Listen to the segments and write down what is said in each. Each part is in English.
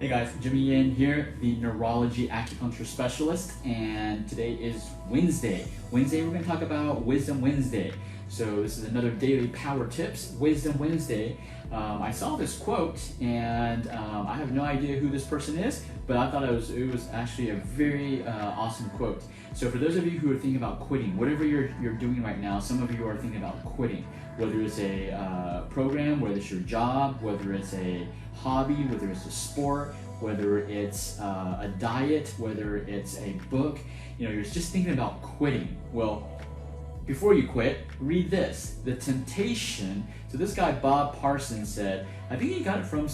Hey guys, Jimmy Yin here, the neurology acupuncture specialist, and today is Wednesday. Wednesday, we're going to talk about Wisdom Wednesday. So this is another daily power tips, Wisdom Wednesday. I saw this quote, and I have no idea who this person is, but I thought it was actually a very awesome quote. So for those of you who are thinking about quitting, whatever you're doing right now, some of you are thinking about quitting, whether it's a program, whether it's your job, whether it's a hobby, whether it's a sport, whether it's a diet, whether it's a book, you're just thinking about quitting. Well, before you quit, read this. The temptation. So this guy Bob Parsons said, I think he got it from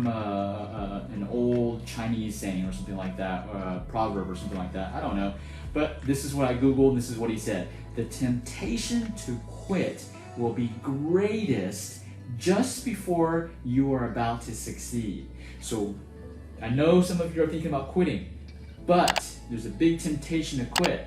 an old Chinese saying or something like that, or a proverb or something like that. I don't know, but this is what I googled. And this is what he said: the temptation to quit will be greatest just before you are about to succeed. So I know some of you are thinking about quitting, but there's a big temptation to quit.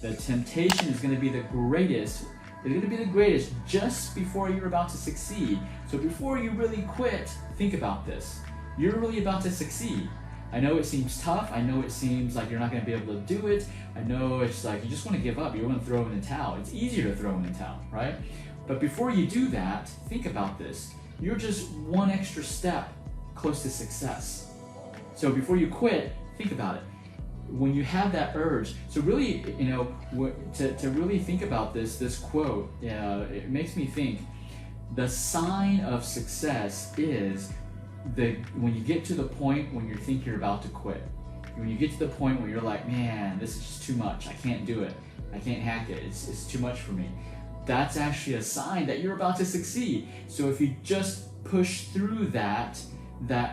The temptation is going to be the greatest. It's going to be the greatest just before you're about to succeed. So before you really quit, think about this. You're really about to succeed. I know it seems tough. I know it seems like you're not going to be able to do it. I know it's like you just want to give up. You want to throw in the towel. It's easier to throw in the towel, right? But before you do that, think about this. You're just one extra step close to success. So before you quit, think about it. When you have that urge, so really, to really think about this quote, it makes me think the sign of success is when you get to the point when you think you're about to quit. When you get to the point where you're like, man, this is just too much. I can't do it. I can't hack it. It's too much for me. That's actually a sign that you're about to succeed. So if you just push through that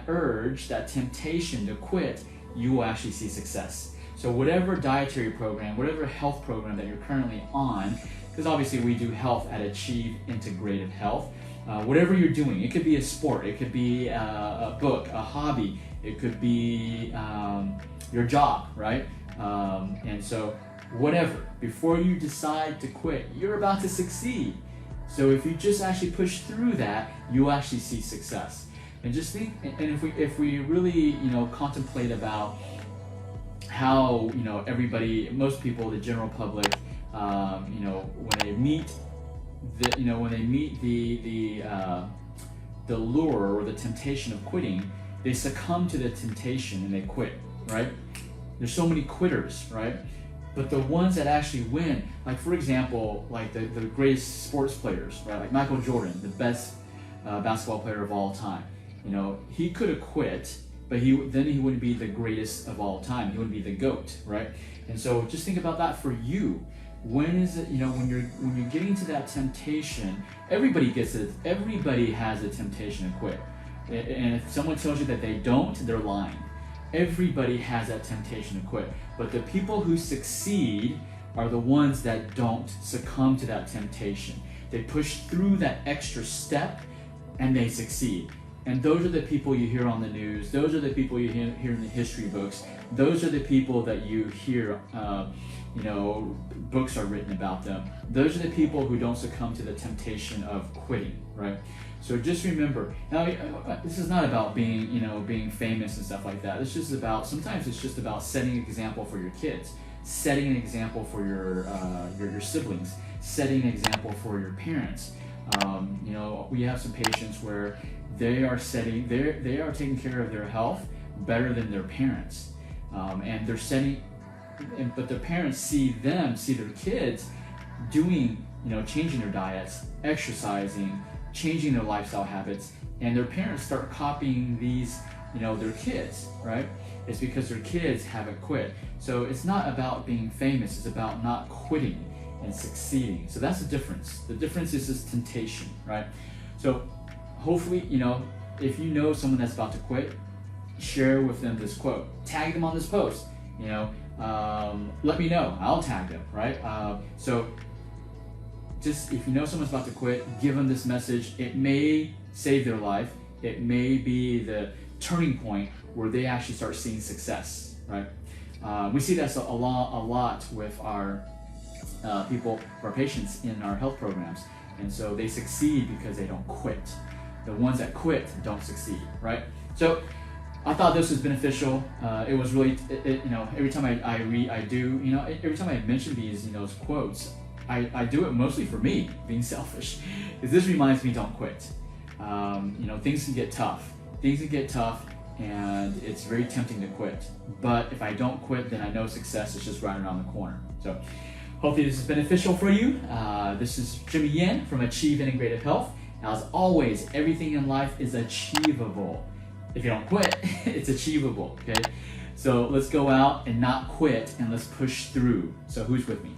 urge, that temptation to quit, you will actually see success. So whatever dietary program, whatever health program that you're currently on, because obviously we do health at Achieve Integrative Health, whatever you're doing, it could be a sport, it could be a book, a hobby, it could be your job, right? And so whatever, before you decide to quit, you're about to succeed. So if you just actually push through that, you'll actually see success. And just think, and if we really, contemplate about how, everybody, most people, the general public, when they meet the lure or the temptation of quitting, they succumb to the temptation and they quit, right? There's so many quitters, right? But the ones that actually win, like for example, like the greatest sports players, right? Like Michael Jordan, the best basketball player of all time. He could have quit, but then he wouldn't be the greatest of all time. He wouldn't be the GOAT, right? And so just think about that for you. When is it, when you're getting to that temptation, everybody gets it. Everybody has a temptation to quit. And if someone tells you that they don't, they're lying. Everybody has that temptation to quit. But the people who succeed are the ones that don't succumb to that temptation. They push through that extra step and they succeed. And those are the people you hear on the news. Those are the people you hear in the history books. Those are the people that you hear, books are written about them. Those are the people who don't succumb to the temptation of quitting, right? So just remember, now this is not about being famous and stuff like that. Sometimes it's just about setting an example for your kids, setting an example for your siblings, setting an example for your parents. We have some patients where they are taking care of their health better than their parents, and they're setting. But the parents see their kids doing, changing their diets, exercising, changing their lifestyle habits, and their parents start copying these, their kids, right? It's because their kids haven't quit. So it's not about being famous, it's about not quitting and succeeding. So that's the difference. The difference is this temptation, right? So hopefully, if you know someone that's about to quit, share with them this quote. Tag them on this post, let me know. I'll tag them, right? So just if you know someone's about to quit, give them this message. It may save their life. It may be the turning point where they actually start seeing success, right? We see that a lot with our our patients in our health programs. And so they succeed because they don't quit. The ones that quit don't succeed, right? So I thought this was beneficial. It was really, every time every time I mention these, quotes, I do it mostly for me, being selfish, because this reminds me, don't quit. Things can get tough. Things can get tough, and it's very tempting to quit. But if I don't quit, then I know success is just right around the corner. So hopefully this is beneficial for you. This is Jimmy Yin from Achieve Integrative Health. As always, everything in life is achievable. If you don't quit, it's achievable, okay? So let's go out and not quit, and let's push through. So who's with me?